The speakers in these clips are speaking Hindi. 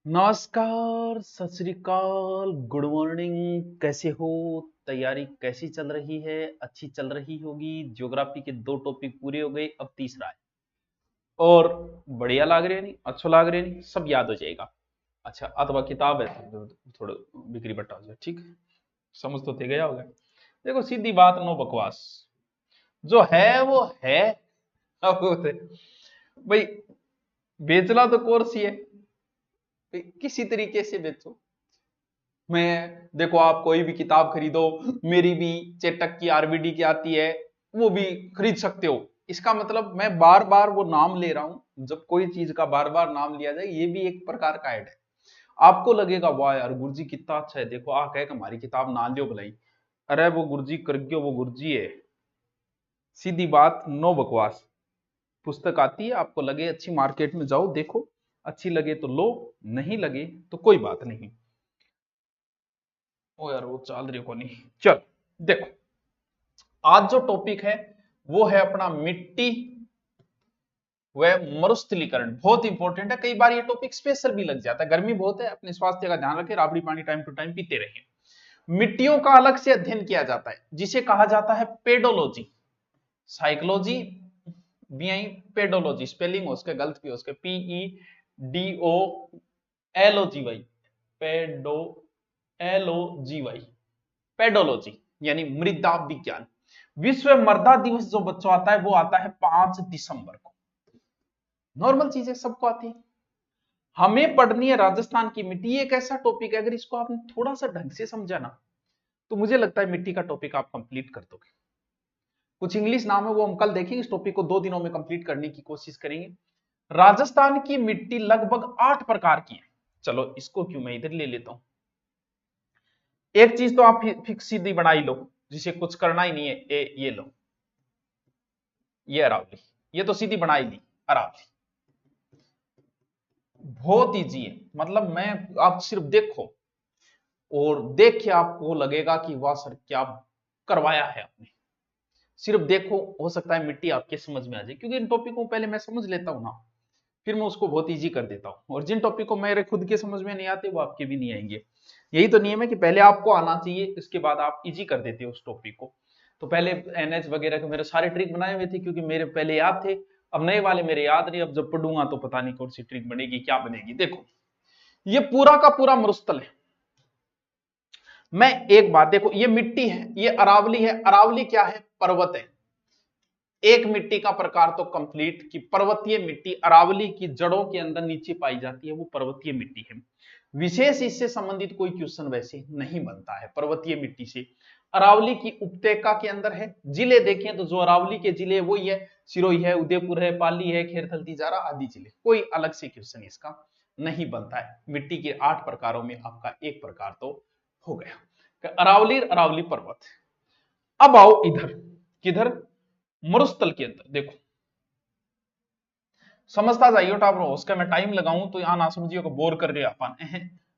नमस्कार, सत श्री अकाल, गुड मॉर्निंग। कैसे हो? तैयारी कैसी चल रही है? अच्छी चल रही होगी। ज्योग्राफी के 2 टॉपिक पूरे हो गए, अब तीसरा है। और बढ़िया लाग रहे नहीं, अच्छो लाग रहे नहीं, सब याद हो जाएगा। अच्छा, अथवा किताब है तो थोड़ा बिक्री बट्टा हो जाए, ठीक है। समझ तो ते गया होगा। देखो, सीधी बात, नो बकवास। जो है वो है। अब भाई, बेचना तो कोर्स ही है। भाई, किसी तरीके से बेचो। मैं देखो, आप कोई भी किताब खरीदो, मेरी भी चेटक की आरबीडी की आती है, वो भी खरीद सकते हो। इसका मतलब मैं बार बार वो नाम ले रहा हूं। जब कोई चीज का बार बार नाम लिया जाए, ये भी एक प्रकार का ऐड है। आपको लगेगा वाह यार, गुरुजी कितना अच्छा है, देखो आ कह हमारी किताब ना लियो भलाई। अरे वो गुरुजी कर गयो, वो गुरुजी है। सीधी बात, नो बकवास। पुस्तक आती है, आपको लगे अच्छी, मार्केट में जाओ देखो, अच्छी लगे तो लो, नहीं लगे तो कोई बात नहीं। ओ यार, वो चाल रही को नहीं। चल देखो, आज जो टॉपिक है वो है अपना मिट्टी व मरुस्थलीकरण। बहुत इंपॉर्टेंट है, कई बार ये टॉपिक स्पेशल भी लग जाता है। गर्मी बहुत है, अपने स्वास्थ्य का ध्यान रखें, राबड़ी पानी टाइम टू टाइम पीते रहें। मिट्टियों का अलग से अध्ययन किया जाता है, जिसे कहा जाता है पेडोलॉजी। साइकोलॉजी भी आई, पेडोलॉजी स्पेलिंग उसके गलत भी, उसके PEDOLOGY, पेडो LOGY, पेडोलॉजी यानी मृदा विज्ञान। विश्व मृदा दिवस जो बच्चों आता है वो आता है 5 दिसंबर को। नॉर्मल चीजें सबको आती है। हमें पढ़नी है राजस्थान की मिट्टी। एक ऐसा टॉपिक है, अगर इसको आपने थोड़ा सा ढंग से समझा ना, तो मुझे लगता है मिट्टी का टॉपिक आप कंप्लीट कर दोगे। कुछ इंग्लिश नाम है, वो हम कल देखेंगे। इस टॉपिक को 2 दिनों में कंप्लीट करने की कोशिश करेंगे। राजस्थान की मिट्टी लगभग 8 प्रकार की है। चलो इसको क्यों, मैं इधर ले लेता हूं। एक चीज तो आप फिक्स सीधी बना ही लो, जिसे कुछ करना ही नहीं है। ये लो, ये अरावली। ये तो सीधी बना ही ली, अरावली। बहुत इजी है, मतलब मैं, आप सिर्फ देखो और देख के आपको लगेगा कि वाह सर, क्या करवाया है आपने। सिर्फ देखो, हो सकता है मिट्टी आपके समझ में आ जाए, क्योंकि इन टॉपिक को पहले मैं समझ लेता हूं ना, फिर मैं उसको बहुत इजी कर देता हूं। और जिन टॉपिक को मेरे खुद के समझ में नहीं आते, वो आपके भी नहीं आएंगे। यही तो नियम है कि पहले आपको आना चाहिए, इसके बाद आप इजी कर देते हो उस टॉपिक को। तो पहले NH वगैरह के मेरे सारे ट्रिक बनाए हुए थे, क्योंकि मेरे पहले याद थे। अब नए वाले मेरे याद नहीं, अब जब पढ़ूंगा तो पता नहीं कौन सी ट्रिक बनेगी, क्या बनेगी। देखो, ये पूरा का पूरा मरुस्थल है। मैं एक बात देखो, ये मिट्टी है, ये अरावली है। अरावली क्या है? पर्वत है। एक मिट्टी का प्रकार तो कंप्लीट कि पर्वतीय मिट्टी अरावली की जड़ों के अंदर नीचे पाई जाती है, वो पर्वतीय मिट्टी है। विशेष इससे संबंधित कोई क्वेश्चन वैसे नहीं बनता है पर्वतीय मिट्टी से। अरावली की उपत्यका के अंदर है। जिले देखें तो जो अरावली के जिले वही है, सिरोही है, उदयपुर है, पाली है, खेरथल, तिजारा आदि जिले। कोई अलग से क्वेश्चन इसका नहीं बनता है। मिट्टी के 8 प्रकारों में आपका एक प्रकार तो हो गया, अरावली। अरावली पर्वत। अब आओ इधर, किधर? मरुस्थल के अंदर देखो, समझता जाइयो टाबरो। उसका मैं टाइम लगाऊं तो यहां ना समझियो को बोर कर रहे अपन।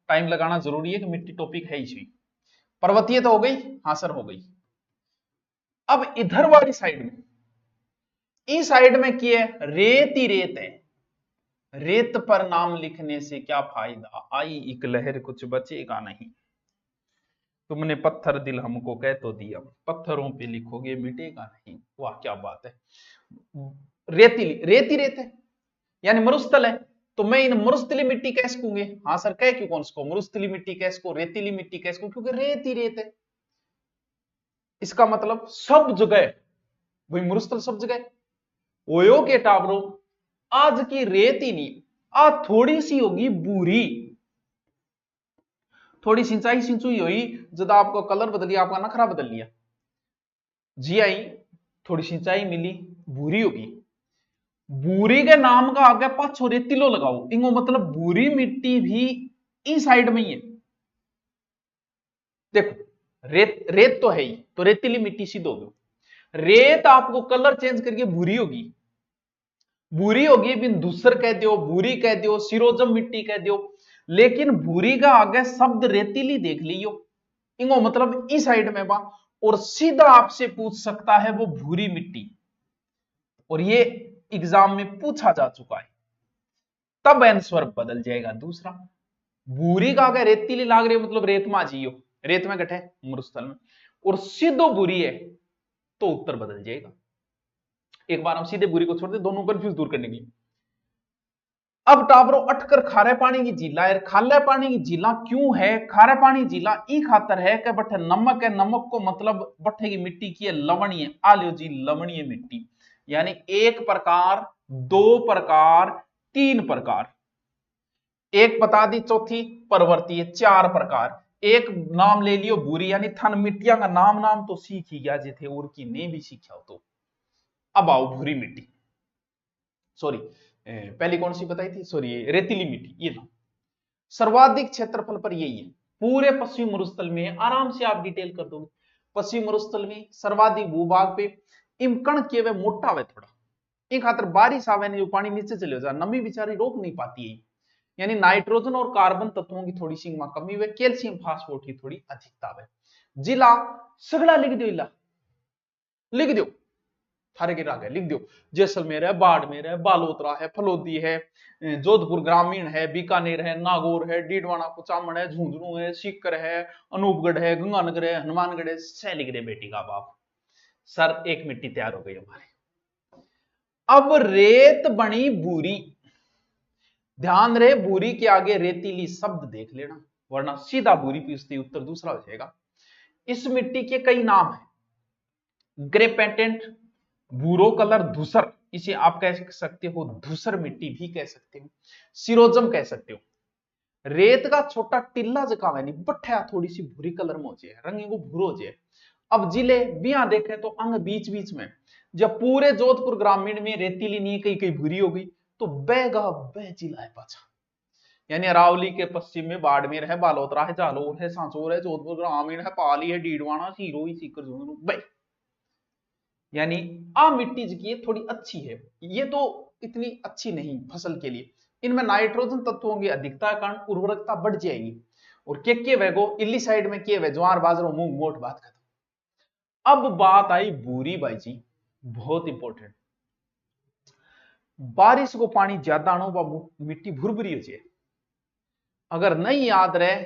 टाइम लगाना जरूरी है, कि मिट्टी टॉपिक है ही। पर्वतीय तो हो गई, हाँ सर हो गई। अब इधर वाली साइड में, इस साइड में किए रेत ही रेत है। रेत पर नाम लिखने से क्या फायदा, आई एक लहर कुछ बचेगा नहीं। तुमने पत्थर दिल हमको कह तो दिया, पत्थरों पे लिखोगे मिटेगा नहीं। वाह क्या बात है। रेतीली, रेती रेत है, यानी मरुस्थल है। तो मैं इन मरुस्थली मिट्टी कह सकूंगे। हाँ सर, कह क्यों कौन इसको मरुस्थली मिट्टी कह सको, रेतीली मिट्टी कह सको, क्योंकि रेत ही रेत है। इसका मतलब सब जगह, भाई मरुस्थल सब जगह। ओयो के टावरों, आज की रेत ही नहीं, आज थोड़ी सी होगी बूरी, थोड़ी सिंचाई सिंचुई हुई, जब आपको कलर बदल लिया, आपका नखरा बदल लिया, जी आई, थोड़ी सिंचाई मिली, बूरी होगी। बूरी के नाम का आगे पाछो रेतीलो लगाओ, इंगो मतलब बूरी मिट्टी भी इस साइड में ही है। देखो, रेत रेत तो है ही, तो रेतीली मिट्टी सीध होगी। रेत आपको कलर चेंज करके भूरी होगी, भूरी होगी, बिन धूसर कह दो, भूरी कह दो, सिरोजम मिट्टी कह दो, लेकिन भूरी का आगे शब्द रेतीली देख लियो, इंगो मतलब इस साइड में बा। और सीधा आपसे पूछ सकता है वो भूरी मिट्टी, और ये एग्जाम में पूछा जा चुका है। तब आंसर बदल जाएगा दूसरा। भूरी का अगर रेतीली लाग रही है मतलब रेत में जियो, रेत में गठे मरुस्थल में, और सीधो भूरी है तो उत्तर बदल जाएगा। एक बार हम सीधे भूरी को छोड़ दे, दोनों कंफ्यूज दूर करने के लिए। अब टाबरो अटकर खारे पानी की झीला है। खारे पानी की झीला क्यों है? खारे पानी झीला ई खातर है कि बठे नमक है, नमक को मतलब बठे की मिट्टी की है लवणीय, आलियो जी लवणीय मिट्टी, यानी एक प्रकार, दो प्रकार, तीन प्रकार, एक बता दी चौथी परवर्ती, चार प्रकार, एक नाम ले लियो भूरी, यानी थन मिट्टियां का नाम नाम तो सीख ही गया जे थे और की नहीं भी सीखा हो तो। अब आओ भूरी मिट्टी, सॉरी पहली कौन सी बताई थी, सॉरी रेतीली मिट्टी, ये लो सर्वाधिक क्षेत्रफल पर यही है, पूरे पश्चिमी मरुस्थल में है, आराम से आप डिटेल कर दोगे। पश्चिमी मरुस्थल में सर्वाधिक भूभाग पे इमकण के वे मोटा हुए थोड़ा, इन खातर बारिश आवे नहीं, पानी नीचे चले जाए, नमी बेचारी रोक नहीं पाती है, यानी नाइट्रोजन और कार्बन तत्वों की थोड़ी सी कमी हुई, कैल्शियम फास्फोरेट की थोड़ी अधिकता है। जिला सगड़ा लिख दो, इला लिख दो, थारे के राग है लिख दो, जैसलमेर है, बाड़मेर है, बालोतरा है, फलोदी है, जोधपुर ग्रामीण है, बीकानेर है, नागौर है, डीडवाना कुचामन है, झुंझुनू है, सीकर है, अनूपगढ़ है, गंगानगर है, हनुमानगढ़ है, सह लिख दे बेटी का बाप। सर एक मिट्टी तैयार हो गई हमारी। अब रेत बनी भूरी, ध्यान रहे भूरी के आगे रेतीली शब्द देख लेना, वरना सीधा भूरी पूछते उत्तर दूसरा हो जाएगा। इस मिट्टी के कई नाम है, ग्रे पेटेंट, भूरो कलर, धूसर, इसे आप कह सकते हो धूसर मिट्टी भी कह सकते हो, सिरोजम कह सकते हो। रेत का छोटा टिल्ला जका है नहीं बट्ठा थोड़ी सी भूरी कलर में हो जाए, रंगे को भूरो हो जाए। अब जिले बिया देखे तो अंग बीच बीच में, जब पूरे जोधपुर ग्रामीण में रेतीली नहीं कहीं कहीं भूरी हो गई तो बेगा बह जिला है पाछा, यानी अरावली के पश्चिम में बाड़मेर है, बालोतरा है, जालोर है, सांचौर है, जोधपुर ग्रामीण है, पाली है, डीडवाना, सिरोही, सीकर, झुंझुनू भाई, यानी आ मिट्टी की थोड़ी अच्छी है, ये तो इतनी अच्छी नहीं फसल के लिए, इनमें नाइट्रोजन तत्वों की अधिकता के कारण उर्वरकता बढ़ जाएगी। और के वेगो इल्ली साइड में के वे ज्वार बाजरो मूंग मोट बात खत्म। अब बात आई भूरी बाई जी, बहुत इंपॉर्टेंट, बारिश को पानी ज्यादा आनो व मिट्टी भुरभुरी हो जाए, अगर नहीं याद रहे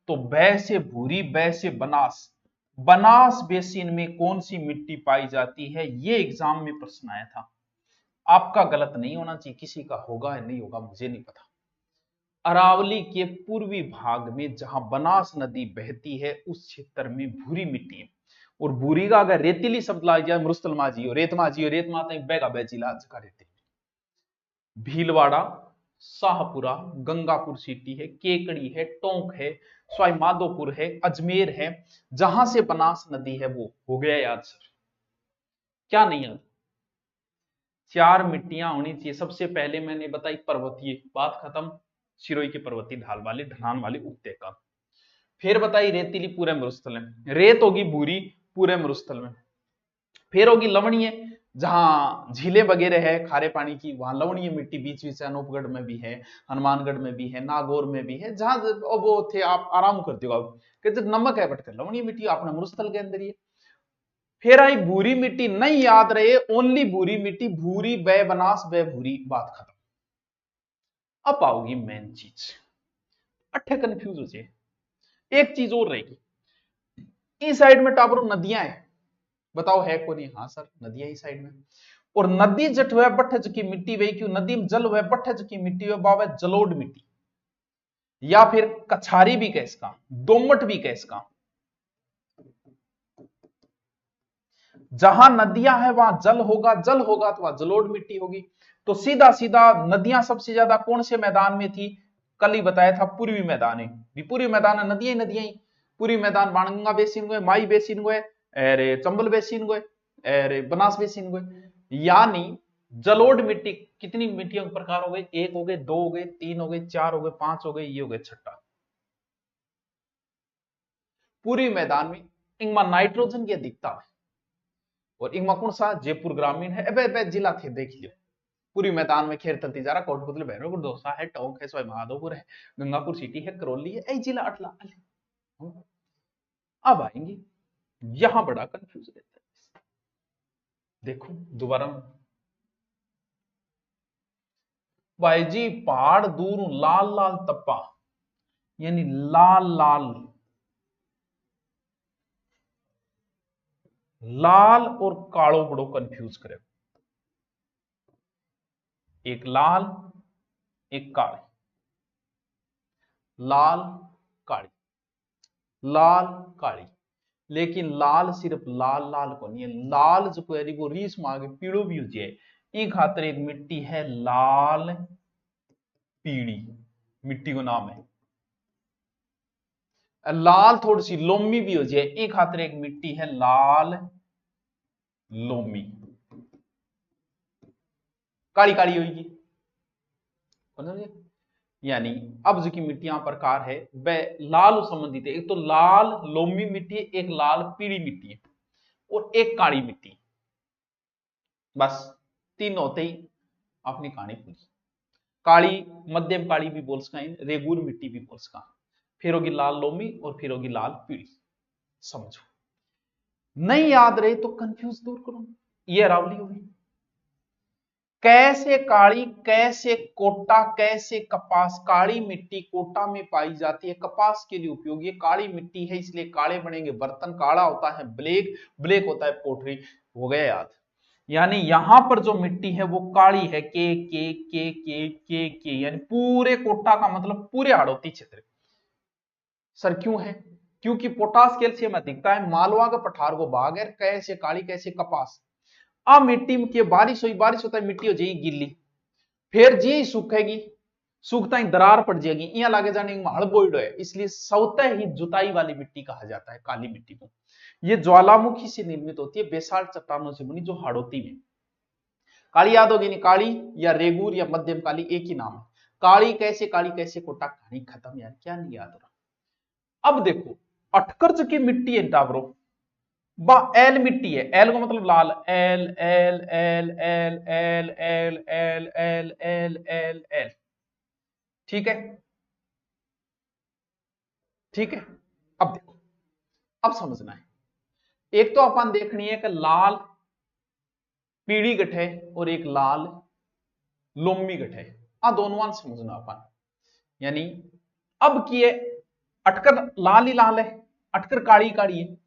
तो बै से भूरी, बै से बनास, बनास बेसिन में कौन सी मिट्टी पाई जाती है, ये एग्जाम में प्रश्न आया था। आपका गलत नहीं होना चाहिए, किसी का होगा या नहीं होगा मुझे नहीं पता। अरावली के पूर्वी भाग में जहां बनास नदी बहती है उस क्षेत्र में भूरी मिट्टी है, और भूरी का अगर रेतीली शब्द ला जाए मरुस्थल माजी हो, रेत माजी हो, रेत माता बेगा बेचिला का रेती, भीलवाड़ा, शाहपुरा, गंगापुर सिटी है, केकड़ी है, टोंक है, सवाई माधोपुर है, अजमेर है, जहां से बनास नदी है वो हो गया याद सर, क्या नहीं याद? चार मिट्टियां होनी चाहिए, सबसे पहले मैंने बताई पर्वतीय, बात खत्म, सिरोही की पर्वतीय ढाल वाली ढलान वाली उपत्यका, फिर बताई रेतीली पूरे मरुस्थल में, रेत होगी भूरी पूरे मरुस्थल में, फिर होगी लवणीय, जहां झीलें वगैरह है खारे पानी की वहां लवणीय मिट्टी बीच बीच से अनूपगढ़ में भी है, हनुमानगढ़ में भी है, नागौर में भी है, जहां वो थे आप आराम करते हो कि जब नमक है बटकर लवणीय मिट्टी अपने मरुस्थल के अंदर ही है। फिर आई भूरी मिट्टी, नहीं याद रहे ओनली भूरी मिट्टी, भूरी बै बनास बै भूरी, बात खत्म। अब आओगी मेन चीज, अट्ठे कंफ्यूज हो जाए, एक चीज और रहेगी, इस साइड में टापरो नदियां है, बताओ है कौन? हाँ सर नदियां इस साइड में, और नदी जट हुआ बट्ठे की मिट्टी वे क्यों, नदी में जल हुआ बट्ठे की मिट्टी हुआ बाबा जलोड मिट्टी, या फिर कछारी भी कह इसका, दोमट भी कह इसका, जहां नदियां हैं वहां जल होगा, जल होगा तो वहां जलोढ़ मिट्टी होगी। तो सीधा सीधा नदियां सबसे ज्यादा कौन से मैदान में थी, कल ही बताया था पूर्वी मैदान है, पूर्वी मैदान है, नदियां ही नदियां ही, पूर्वी मैदान बाणगंगा बेसिन गए, माई बेसिन गए, अरे चंबल बेसिन गए, अरे बनास बेसिन गए, यानी जलोढ़ मिट्टी कितनी मिट्टियों के प्रकार हो गए, एक हो गए, दो हो गए, तीन हो गए, चार हो गए, पांच हो गए, ये हो गए छठा। पूर्वी मैदान में इनमें नाइट्रोजन की अधिकता है, और इनमें कौन सा, जयपुर ग्रामीण है, अब जिला थे देख लियो, पूरी मैदान में खेर तलती जा रहा, कोटपुतली, भैरवगढ़, दौसा है, टोंक है, सवाई माधोपुर है, गंगापुर सिटी है, करौली है, ऐ जिला अटला। अब आएंगे यहां बड़ा कंफ्यूज रहता है, देखो दोबारा भाई जी, पहाड़ दूर लाल लाल तप्पा, यानी लाल लाल, लाल और कालो बड़ो कंफ्यूज करे, एक लाल एक काली, लाल काली, लाल काली। लेकिन लाल सिर्फ लाल लाल को नहीं है, लाल जो है वो रीस मांगे पीड़ो भी हो जाए, इन खातर एक मिट्टी है लाल पीड़ी, मिट्टी को नाम है। लाल थोड़ी सी लोमी भी हो जाए, एक खातर एक मिट्टी है लाल लोमी, काली काली होगी। यानी अब जो की मिट्टियां प्रकार है वह लाल संबंधित है, एक तो लाल लोमी मिट्टी है, एक लाल पीली मिट्टी है और एक काली मिट्टी। बस तीन होते ही अपनी कहानी पूरी। काली मध्यम काली भी बोल सका, रेगुर मिट्टी भी बोल सका, फिर होगी लाल लोमी और फिर होगी लाल पीली। समझो, नहीं याद रहे तो कंफ्यूज दूर करो, ये अरावली होगी। कैसे काली, कैसे कोटा, कैसे कपास। काली मिट्टी कोटा में पाई जाती है, कपास के लिए उपयोगी है। काली मिट्टी है इसलिए काले बनेंगे बर्तन, काला होता है ब्लैक, ब्लैक होता है पोटरी। हो गया याद। यानी यहां पर जो मिट्टी है वो काली है, के यानी पूरे कोटा का मतलब पूरे हाड़ौती क्षेत्र। सर क्यों है? क्योंकि पोटास कैल्शियम अधिकता है, मालवा का पठार को भाग है, कैसे काली कैसे कपास। अब मिट्टी की बारिश हुई, बारिश होता है मिट्टी हो जाएगी गिल्ली, फिर जी सूखेगी, सूखता ही दरार पड़ जाएगी, यहाँ लागे जाने हड़बोइड है, इसलिए स्वतः ही जुताई वाली मिट्टी कहा जाता है काली मिट्टी को। ये ज्वालामुखी से निर्मित होती है, बेसाल्ट चट्टानों से बनी, जो हाड़ौती में। काली याद होगी नहीं, काली या रेगुर या मध्यम काली एक ही नाम है। काली कैसे कोटा, कहानी खत्म यार, क्या नहीं याद हो रहा। अब देखो अटकर्ज की मिट्टी है टावरो, बा एल मिट्टी है, एल का मतलब लाल, L L L L L L L L L L L, ठीक है ठीक है। अब देखो, अब समझना है, एक तो अपन देखनी है कि लाल पीली गठ है और एक लाल लोमी गठ है, आ दोनों समझना अपन। यानी अब किए अटकर लाल ही लाल है, अटकर काली काली है,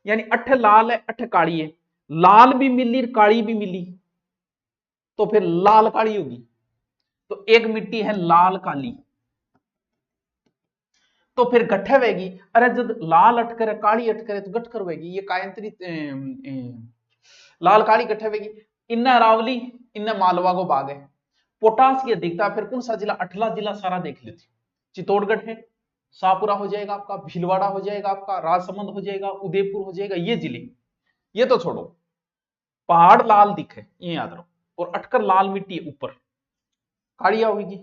यानी अठ लाल है अठ काली है, लाल भी मिली काली भी मिली, तो फिर लाल काली होगी। तो एक मिट्टी है लाल काली, तो फिर गठे वेगी। अरे जब लाल अटकर है काली अटकर है तो गठकर वेगी, ये कायंत्री लाल काली गठे वेगी। इन्ने अरावली इन्ने मालवा को बाग है। पोटास की अधिकता फिर कौन सा जिला, अठला जिला सारा देख लेते, चित्तौड़गढ़ है, शाहपुरा हो जाएगा आपका, भीलवाड़ा हो जाएगा आपका, राजसमंद हो जाएगा, उदयपुर हो जाएगा, ये जिले। ये तो छोड़ो, पहाड़ लाल दिखे ये याद रखो, और अटकर लाल मिट्टी ऊपर कालिया होगी।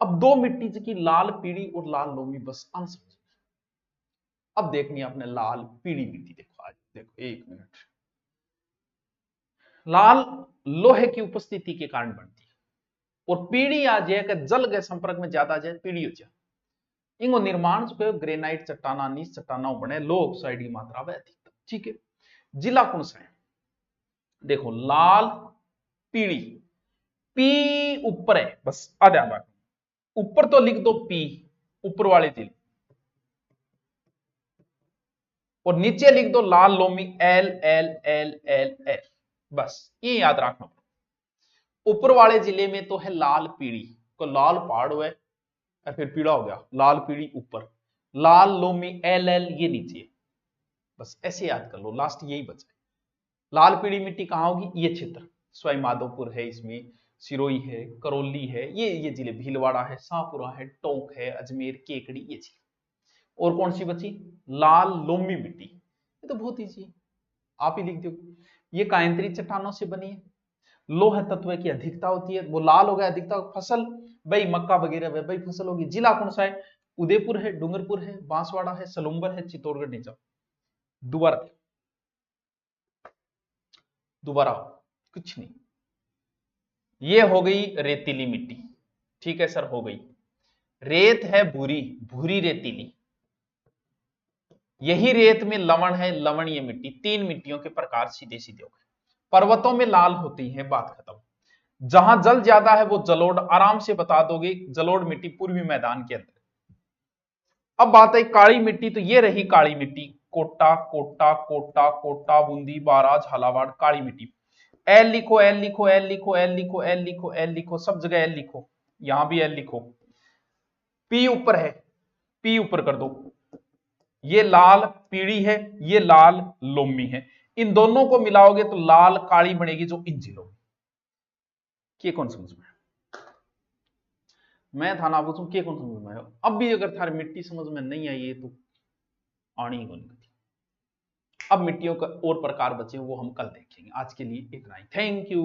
अब दो मिट्टी की लाल पीड़ी और लाल लोमी, बस अंश। अब देखनी है आपने लाल पीड़ी मिट्टी, देखो आज देखो एक मिनट। लाल लोहे की उपस्थिति के कारण बनती है, और पीड़ी आ जाए कि जल के संपर्क में ज्यादा आ जाए पीड़ी हो जाए। इनको निर्माण जो ग्रेनाइट चट्टाना नीच चट्टाना बने, लो ऑक्साइड की मात्रा वह अधिकतम, ठीक है। जिला कौन सा है देखो, लाल पीड़ी, पी ऊपर है, बस आ ध्यान रखना, ऊपर तो लिख दो पी ऊपर वाले जिले, और नीचे लिख दो लाल लोमी, L L L L L, बस ये याद रखना। ऊपर वाले जिले में तो है लाल पीड़ी, को लाल पहाड़ हुआ और फिर पीड़ा हो गया, लाल पीड़ी ऊपर, लाल लोमी एल एल ये नीचे, बस ऐसे याद कर लो, लास्ट यही बचा। लाल पीड़ी मिट्टी कहां होगी, ये क्षेत्र सवाई माधोपुर है, इसमें सिरोही है, करौली है, ये जिले, भीलवाड़ा है, शाहपुरा है, टोंक है, अजमेर, केकड़ी, ये जिले। और कौन सी बची, लाल लोमी मिट्टी, ये तो बहुत ईजी है, आप ही लिख दो। ये कायंत्री चट्टानों से बनी है, लोह तत्व की अधिकता होती है, वो लाल हो गया अधिकता। फसल भाई मक्का वगैरह भाई फसल होगी। जिला कौन सा है, उदयपुर है, डूंगरपुर है, बांसवाड़ा है, सलूम्बर है, चित्तौड़गढ़ नहीं जाओ। दोबारा दोबारा कुछ नहीं, ये हो गई रेतीली मिट्टी, ठीक है सर हो गई। रेत है भूरी, भूरी रेतीली, यही रेत में लवण है, लवणीय मिट्टी। तीन मिट्टियों के प्रकार सीधे सीधे हो गए। पर्वतों में लाल होती है, बात खत्म। जहां जल ज्यादा है वो जलोढ़, आराम से बता दोगे, जलोढ़ मिट्टी पूर्वी मैदान के अंदर। अब बात है काली मिट्टी, तो ये रही काली मिट्टी, कोटा कोटा कोटा कोटा बूंदी बारा झालावाड़ काली मिट्टी। एल लिखो, एल लिखो, एल लिखो, एल लिखो, एल लिखो, एल लिखो, सब जगह एल लिखो, यहां भी एल लिखो। पी ऊपर है, पी ऊपर कर दो। ये लाल पीड़ी है, ये लाल लोमी है, इन दोनों को मिलाओगे तो लाल काली बनेगी, जो इन जिलों में। ये कौन समझ में? मैं था ना पूछूं के कौन समझ में आया? अब भी अगर थारी मिट्टी समझ में नहीं आई है तो आनी ही कौन। अब मिट्टियों का और प्रकार बचे वो हम कल देखेंगे। आज के लिए इतना ही। Thank you.